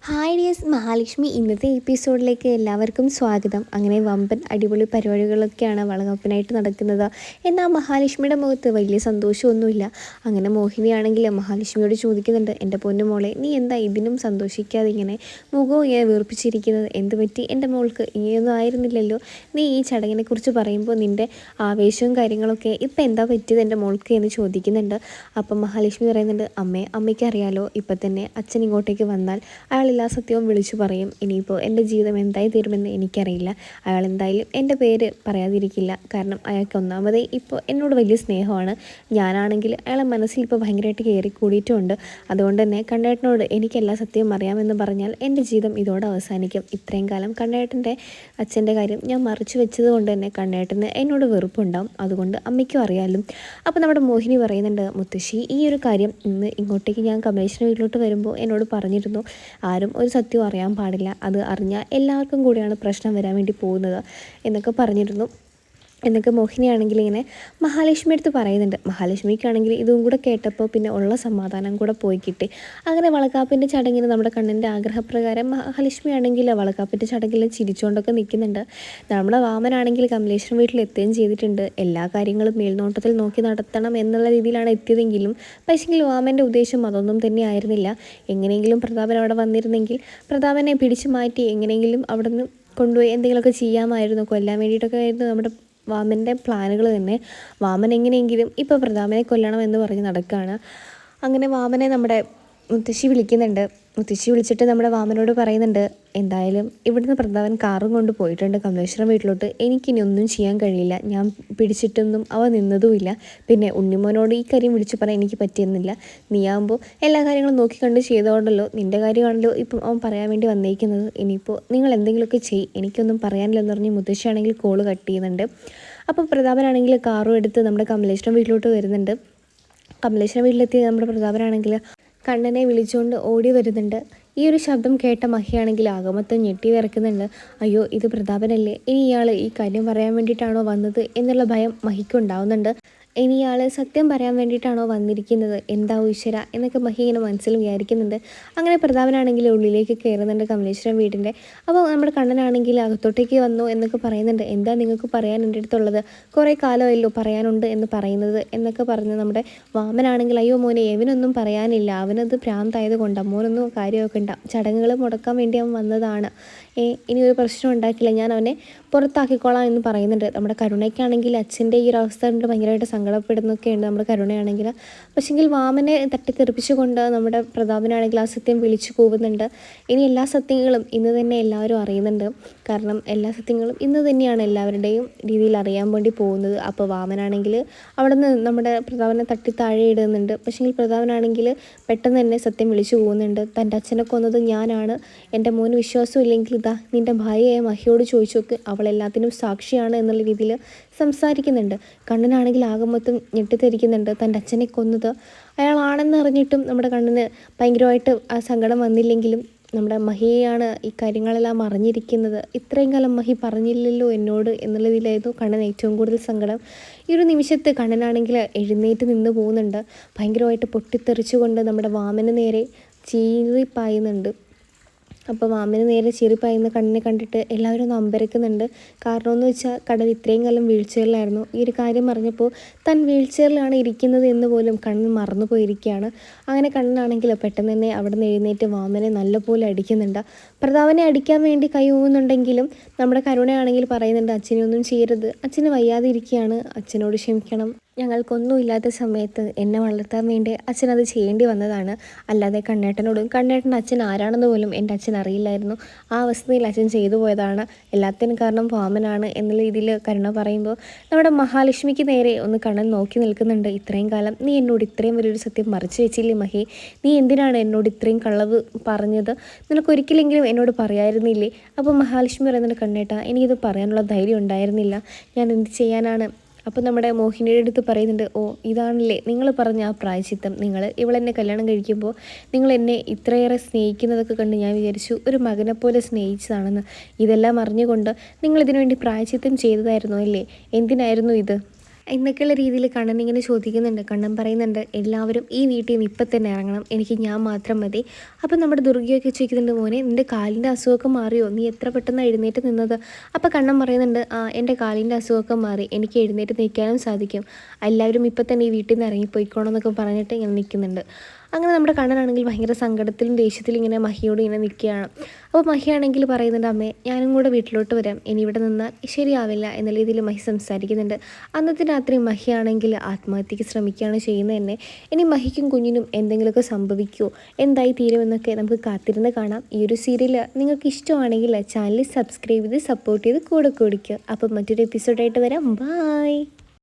Hi dears, Mahalakshmi ഇന്നത്തെ എപ്പിസോഡിലേക്ക് എല്ലാവർക്കും സ്വാഗതം. അങ്ങനെ വമ്പൻ അടിപൊളി പരിപാടികളൊക്കെയാണ് വളകാപ്പിനായിട്ട് നടക്കുന്നത്. എന്നാൽ മഹാലക്ഷ്മിയുടെ മുഖത്ത് വലിയ സന്തോഷമൊന്നുമില്ല. അങ്ങനെ മോഹിനിയാണെങ്കിൽ മഹാലക്ഷ്മിയോട് ചോദിക്കുന്നുണ്ട്, എൻ്റെ പൊന്നുമോളെ, നീ എന്താ ഇതിനും സന്തോഷിക്കാതെ ഇങ്ങനെ മുഖവും ഇങ്ങനെ വീർപ്പിച്ചിരിക്കുന്നത്? എന്ത് പറ്റി എൻ്റെ മോൾക്ക്? ഇങ്ങനെയൊന്നും ആയിരുന്നില്ലല്ലോ. നീ ഈ ചടങ്ങിനെക്കുറിച്ച് പറയുമ്പോൾ നിൻ്റെ ആവേശവും കാര്യങ്ങളൊക്കെ ഇപ്പം എന്താ പറ്റിയത് എൻ്റെ മോൾക്ക് എന്ന് ചോദിക്കുന്നുണ്ട്. അപ്പം മഹാലക്ഷ്മി പറയുന്നുണ്ട്, അമ്മയ്ക്ക് അറിയാലോ, ഇപ്പം തന്നെ അച്ഛൻ ഇങ്ങോട്ടേക്ക് വന്നാൽ അയാൾ എല്ലാ സത്യവും വിളിച്ചു പറയും. ഇനിയിപ്പോൾ എൻ്റെ ജീവിതം എന്തായി തീരുമെന്ന് എനിക്കറിയില്ല. അയാൾ എന്തായാലും എൻ്റെ പേര് പറയാതിരിക്കില്ല. കാരണം അയാൾക്ക് ഒന്നാമതേ ഇപ്പോൾ എന്നോട് വലിയ സ്നേഹമാണ്. ഞാനാണെങ്കിൽ അയാളെ മനസ്സിൽ ഇപ്പോൾ ഭയങ്കരമായിട്ട് കയറി കൂടിയിട്ടുമുണ്ട്. അതുകൊണ്ട് തന്നെ കണ്ണേട്ടനോട് എനിക്ക് എല്ലാ സത്യവും അറിയാമെന്ന് പറഞ്ഞാൽ എൻ്റെ ജീവിതം ഇതോടെ അവസാനിക്കും. ഇത്രയും കാലം കണ്ണേട്ടൻ്റെ അച്ഛൻ്റെ കാര്യം ഞാൻ മറച്ചു വെച്ചത് കൊണ്ട് തന്നെ കണ്ണേട്ടന് എന്നോട് വെറുപ്പുണ്ടാവും. അതുകൊണ്ട് അമ്മയ്ക്കും അറിയാമല്ലോ. അപ്പോൾ നമ്മുടെ മോഹിനി പറയുന്നുണ്ട്, മുത്തശ്ശി, ഈ ഒരു കാര്യം ഇന്ന് ഇങ്ങോട്ടേക്ക് ഞാൻ കമലേശ്വരൻ വീട്ടിലോട്ട് വരുമ്പോൾ എന്നോട് പറഞ്ഞിരുന്നു. ആരും ഒരു സത്യവും അറിയാൻ പാടില്ല. അത് അറിഞ്ഞാൽ എല്ലാവർക്കും കൂടിയാണ് പ്രശ്നം വരാൻ വേണ്ടി പോകുന്നത് എന്നൊക്കെ പറഞ്ഞിരുന്നു. എന്നൊക്കെ മോഹിനിയാണെങ്കിൽ ഇങ്ങനെ മഹാലക്ഷ്മി അടുത്ത് പറയുന്നുണ്ട്. മഹാലക്ഷ്മിക്കാണെങ്കിൽ ഇതും കൂടെ കേട്ടപ്പോൾ പിന്നെ ഉള്ള സമാധാനം കൂടെ പോയി കിട്ടി. അങ്ങനെ വളകാപ്പിൻ്റെ ചടങ്ങിന് നമ്മുടെ കണ്ണൻ്റെ ആഗ്രഹപ്രകാരം മഹാലക്ഷ്മി ആണെങ്കിൽ വളകാപ്പിൻ്റെ ചടങ്ങിൽ ചിരിച്ചുകൊണ്ടൊക്കെ നിൽക്കുന്നുണ്ട്. നമ്മുടെ വാമനാണെങ്കിൽ കമലേശ്വരം വീട്ടിലെത്തുകയും ചെയ്തിട്ടുണ്ട്. എല്ലാ കാര്യങ്ങളും മേൽനോട്ടത്തിൽ നോക്കി നടത്തണം എന്നുള്ള രീതിയിലാണ് എത്തിയതെങ്കിലും പക്ഷേങ്കിൽ വാമൻ്റെ ഉദ്ദേശം അതൊന്നും തന്നെ ആയിരുന്നില്ല. എങ്ങനെയെങ്കിലും പ്രതാപൻ അവിടെ വന്നിരുന്നെങ്കിൽ പ്രതാപനെ പിടിച്ചു മാറ്റി എങ്ങനെയെങ്കിലും അവിടെ നിന്ന് കൊണ്ടുപോയി എന്തെങ്കിലുമൊക്കെ ചെയ്യാമായിരുന്നു. കൊല്ലാൻ വേണ്ടിയിട്ടൊക്കെ ആയിരുന്നു നമ്മുടെ വാമൻ്റെ പ്ലാനുകൾ തന്നെ. വാമൻ എങ്ങനെയെങ്കിലും ഇപ്പോൾ പ്രതാപനെ കൊല്ലണം എന്ന് പറഞ്ഞ് നടക്കുകയാണ്. അങ്ങനെ വാമനെ നമ്മുടെ മുത്തശ്ശി വിളിക്കുന്നുണ്ട്. മുത്തശ്ശി വിളിച്ചിട്ട് നമ്മുടെ വാമനോട് പറയുന്നുണ്ട്, എന്തായാലും ഇവിടുന്ന് പ്രതാപൻ കാറും കൊണ്ട് പോയിട്ടുണ്ട് കമലേശ്വരം വീട്ടിലോട്ട്. എനിക്കിനി ഒന്നും ചെയ്യാൻ കഴിയില്ല. ഞാൻ പിടിച്ചിട്ടൊന്നും അവ നിന്നതുമില്ല. പിന്നെ ഉണ്ണിമോനോട് ഈ കാര്യം വിളിച്ചു പറയാൻ എനിക്ക് പറ്റിയെന്നില്ല. നീയാകുമ്പോൾ എല്ലാ കാര്യങ്ങളും നോക്കിക്കണ്ട് ചെയ്തോണ്ടല്ലോ. നിൻ്റെ കാര്യമാണല്ലോ ഇപ്പം അവൻ പറയാൻ വേണ്ടി വന്നേക്കുന്നത്. ഇനിയിപ്പോൾ നിങ്ങൾ എന്തെങ്കിലുമൊക്കെ ചെയ്യ്, എനിക്കൊന്നും പറയാനില്ലെന്ന് പറഞ്ഞ് മുത്തശ്ശിയാണെങ്കിൽ കോള് കട്ട് ചെയ്യുന്നുണ്ട്. അപ്പോൾ പ്രതാപനാണെങ്കിൽ കാറും എടുത്ത് നമ്മുടെ കമലേശ്വരം വീട്ടിലോട്ട് വരുന്നുണ്ട്. കമലേശ്വരം വീട്ടിലെത്തി നമ്മുടെ പ്രതാപനാണെങ്കിൽ കണ്ണനെ വിളിച്ചുകൊണ്ട് ഓടി വരുന്നുണ്ട്. ഈ ഒരു ശബ്ദം കേട്ട മഹിയാണെങ്കിൽ ആകമൊത്തം ഞെട്ടി വിറക്കുന്നുണ്ട്. അയ്യോ, ഇത് പ്രതാപനല്ലേ? ഇനി ഇയാൾ ഈ കാര്യം പറയാൻ വേണ്ടിയിട്ടാണോ വന്നത് എന്നുള്ള ഭയം മഹിക്കുണ്ടാവുന്നുണ്ട്. ഇനി ഇയാൾ സത്യം പറയാൻ വേണ്ടിയിട്ടാണോ വന്നിരിക്കുന്നത്? എന്താവും ഈശ്വര എന്നൊക്കെ മഹി ഇങ്ങനെ മനസ്സിൽ വിചാരിക്കുന്നുണ്ട്. അങ്ങനെ പ്രതാപനാണെങ്കിൽ ഉള്ളിലേക്ക് കയറുന്നുണ്ട് കമലേശ്വരം വീടിൻ്റെ. അപ്പോൾ നമ്മുടെ കണ്ണനാണെങ്കിൽ അകത്തോട്ടേക്ക് വന്നു എന്നൊക്കെ പറയുന്നുണ്ട്. എന്താ നിങ്ങൾക്ക് പറയാൻ എൻ്റെ അടുത്തുള്ളത്? കുറേ കാലമല്ലോ പറയാനുണ്ട് എന്ന് പറയുന്നത് എന്നൊക്കെ പറഞ്ഞ് നമ്മുടെ വാമനാണെങ്കിൽ, അയ്യോ മോനെ, എവനൊന്നും പറയാനില്ല, അവനത് ഭ്രാന്തായത് കൊണ്ടാണ്, മോനൊന്നും കാര്യമൊക്കെ ഉണ്ടാവും, ചടങ്ങുകൾ മുടക്കാൻ വേണ്ടി അവൻ വന്നതാണ്. ഇനി ഒരു പ്രശ്നം ഉണ്ടാക്കില്ല, ഞാൻ അവനെ പുറത്താക്കിക്കോളാം എന്ന് പറയുന്നുണ്ട്. നമ്മുടെ കരുണയ്ക്കാണെങ്കിൽ അച്ഛൻ്റെ ഈ ഒരു അവസ്ഥ കണ്ട് ഭയങ്കരമായിട്ട് സങ്കടപ്പെടുന്നൊക്കെയുണ്ട് നമ്മുടെ കരുണയാണെങ്കിൽ. പക്ഷെങ്കിൽ വാമനെ തട്ടിത്തെറിപ്പിച്ചുകൊണ്ട് നമ്മുടെ പ്രതാപനാണെങ്കിൽ ആ സത്യം വിളിച്ചു പോകുന്നുണ്ട്. ഇനി എല്ലാ സത്യങ്ങളും ഇന്ന് തന്നെ എല്ലാവരും അറിയുന്നുണ്ട്. കാരണം എല്ലാ സത്യങ്ങളും ഇന്ന് തന്നെയാണ് എല്ലാവരുടെയും രീതിയിൽ അറിയാൻ വേണ്ടി പോകുന്നത്. അപ്പോൾ വാമനാണെങ്കിൽ അവിടെ നിന്ന് നമ്മുടെ പ്രതാപനെ തട്ടി താഴെ ഇടുന്നുണ്ട്. പക്ഷെങ്കിൽ പ്രതാപനാണെങ്കിൽ പെട്ടെന്ന് തന്നെ സത്യം വിളിച്ചു പോകുന്നുണ്ട്. തൻ്റെ അച്ഛനെ കൊന്നത് ഞാനാണ്, എൻ്റെ മോന് വിശ്വാസം ഇല്ലെങ്കിൽ ഇതാ നിൻ്റെ ഭാര്യയായ മഹിയോട് ചോദിച്ചു നോക്ക്, അവൾ എല്ലാത്തിനും സാക്ഷിയാണ് എന്നുള്ള രീതിയിൽ സംസാരിക്കുന്നുണ്ട്. കണ്ണനാണെങ്കിൽ ആകെ മൊത്തം ഞെട്ടിത്തെരിക്കുന്നുണ്ട്. തൻ്റെ അച്ഛനെ കൊന്നത് അയാളാണെന്ന് അറിഞ്ഞിട്ടും നമ്മുടെ കണ്ണന് ഭയങ്കരമായിട്ട് ആ സങ്കടം വന്നില്ലെങ്കിലും നമ്മുടെ മഹിയെയാണ് ഈ കാര്യങ്ങളെല്ലാം അറിഞ്ഞിരിക്കുന്നത്. ഇത്രയും കാലം മഹി പറഞ്ഞില്ലല്ലോ എന്നോട് എന്നുള്ള രീതിയിലായിരുന്നു കണ്ണൻ ഏറ്റവും കൂടുതൽ സങ്കടം. ഈ ഒരു നിമിഷത്ത് കണ്ണനാണെങ്കിൽ എഴുന്നേറ്റ് നിന്ന് പോകുന്നുണ്ട്. ഭയങ്കരമായിട്ട് പൊട്ടിത്തെറിച്ചുകൊണ്ട് നമ്മുടെ വാമന് നേരെ ചീറിപ്പായുന്നുണ്ട്. അപ്പോൾ വാമന് നേരെ ചീറിപ്പായുന്ന കണ്ണിനെ കണ്ടിട്ട് എല്ലാവരും ഒന്ന് അമ്പരക്കുന്നുണ്ട്. കാരണമെന്ന് വെച്ചാൽ കടൽ ഇത്രയും കാലം വീൽ ചെയറിലായിരുന്നു. ഈ ഒരു കാര്യം അറിഞ്ഞപ്പോൾ താൻ വീൽ ചെയറിലാണ് ഇരിക്കുന്നത് എന്ന് പോലും കണ്ണൻ മറന്നു പോയിരിക്കുകയാണ്. അങ്ങനെ കണ്ണനാണെങ്കിൽ പെട്ടെന്ന് തന്നെ അവിടെ നിന്ന് എഴുന്നേറ്റ് വാമനെ നല്ലപോലെ അടിക്കുന്നുണ്ട്. പ്രതാപനെ അടിക്കാൻ വേണ്ടി കൈ ഊന്നുന്നുണ്ടെങ്കിലും നമ്മുടെ കരുണയാണെങ്കിൽ പറയുന്നുണ്ട്, അച്ഛനെ ഒന്നും ചെയ്യരുത്, അച്ഛന് വയ്യാതെ ഇരിക്കുകയാണ്, അച്ഛനോട് ക്ഷമിക്കണം, ഞങ്ങൾക്കൊന്നും ഇല്ലാത്ത സമയത്ത് എന്നെ വളർത്താൻ വേണ്ടി അച്ഛനത് ചെയ്യേണ്ടി വന്നതാണ്. അല്ലാതെ കണ്ണേട്ടനോടും കണ്ണേട്ടൻ്റെ അച്ഛൻ ആരാണെന്ന് പോലും എൻ്റെ അച്ഛൻ അറിയില്ലായിരുന്നു. ആ അവസ്ഥയിൽ അച്ഛൻ ചെയ്തു പോയതാണ്, എല്ലാത്തിനും കാരണം വാമനാണ് എന്നുള്ള രീതിയിൽ കരുണ പറയുമ്പോൾ നമ്മുടെ മഹാലക്ഷ്മിക്ക് നേരെ ഒന്ന് കണ്ണൻ നോക്കി നിൽക്കുന്നുണ്ട്. ഇത്രയും കാലം നീ എന്നോട് ഇത്രയും വലിയൊരു സത്യം മറച്ചു വെച്ചില്ലേ മഹി? നീ എന്തിനാണ് എന്നോട് ഇത്രയും കള്ളവ് പറഞ്ഞത്? നിനക്കൊരിക്കലെങ്കിലും എന്നോട് പറയായിരുന്നില്ലേ? അപ്പോൾ മഹാലക്ഷ്മി പറയുന്നുണ്ട്, കണ്ണേട്ട, എനിക്കിത് പറയാനുള്ള ധൈര്യം ഉണ്ടായിരുന്നില്ല, ഞാൻ എന്ത് ചെയ്യാനാണ്? അപ്പോൾ നമ്മുടെ മോഹിനിയുടെ അടുത്ത് പറയുന്നുണ്ട്, ഓ ഇതാണല്ലേ നിങ്ങൾ പറഞ്ഞ ആ പ്രായശ്ചിത്തം. നിങ്ങൾ ഇവളെന്നെ കല്യാണം കഴിക്കുമ്പോൾ നിങ്ങൾ എന്നെ ഇത്രയേറെ സ്നേഹിക്കുന്നതൊക്കെ കണ്ട് ഞാൻ വിചാരിച്ചു ഒരു മകനെ പോലെ സ്നേഹിച്ചതാണെന്ന്. ഇതെല്ലാം അറിഞ്ഞുകൊണ്ട് നിങ്ങൾ ഇതിനു വേണ്ടി പ്രായശ്ചിത്തം ചെയ്തതായിരുന്നു അല്ലേ? എന്തിനായിരുന്നു ഇത്? എന്നൊക്കെയുള്ള രീതിയിൽ കണ്ണൻ ഇങ്ങനെ ചോദിക്കുന്നുണ്ട്. കണ്ണൻ പറയുന്നുണ്ട് എല്ലാവരും ഈ വീട്ടിൽ നിന്ന് ഇപ്പം തന്നെ ഇറങ്ങണം, എനിക്ക് ഞാൻ മാത്രം മതി. അപ്പം നമ്മുടെ ദുർഗയൊക്കെ ചോദിക്കുന്നുണ്ട്, മോനെ നിൻ്റെ കാലിൻ്റെ അസുഖമൊക്കെ മാറിയോ, നീ എത്ര പെട്ടെന്ന് എഴുന്നേറ്റ് നിന്നത്? അപ്പം കണ്ണൻ പറയുന്നുണ്ട്, ആ എൻ്റെ കാലിൻ്റെ അസുഖമൊക്കെ മാറി, എനിക്ക് എഴുന്നേറ്റ് നിൽക്കാനും സാധിക്കും, എല്ലാവരും ഇപ്പം തന്നെ ഈ വീട്ടിൽ നിന്ന് ഇറങ്ങിപ്പോയിക്കോണം എന്നൊക്കെ പറഞ്ഞിട്ട് ഇങ്ങനെ നിൽക്കുന്നുണ്ട്. അങ്ങനെ നമ്മുടെ കണ്ണനാണെങ്കിൽ ഭയങ്കര സങ്കടത്തിലും ദേഷ്യത്തിലും ഇങ്ങനെ മഹിയോട് ഇങ്ങനെ നിൽക്കുകയാണ്. അപ്പോൾ മഹിയാണെങ്കിൽ പറയുന്നുണ്ട്, അമ്മേ ഞാനും കൂടെ വീട്ടിലോട്ട് വരാം, ഇനി ഇവിടെ നിന്നാൽ ശരിയാവില്ല എന്ന രീതിയിൽ മഹി സംസാരിക്കുന്നുണ്ട്. അന്നത്തെ രാത്രി മഹിയാണെങ്കിൽ ആത്മഹത്യക്ക് ശ്രമിക്കുകയാണ് ചെയ്യുന്നത് തന്നെ. ഇനി മഹിക്കും കുഞ്ഞിനും എന്തെങ്കിലുമൊക്കെ സംഭവിക്കുമോ, എന്തായി തീരുമെന്നൊക്കെ നമുക്ക് കാത്തിരുന്ന് കാണാം. ഈ ഒരു സീരിയൽ നിങ്ങൾക്ക് ഇഷ്ടമാണെങ്കിൽ ചാനൽ സബ്സ്ക്രൈബ് ചെയ്ത് സപ്പോർട്ട് ചെയ്ത് കൂടെ കൊടുക്കുക. അപ്പം മറ്റൊരു എപ്പിസോഡായിട്ട് വരാം. ബായ്.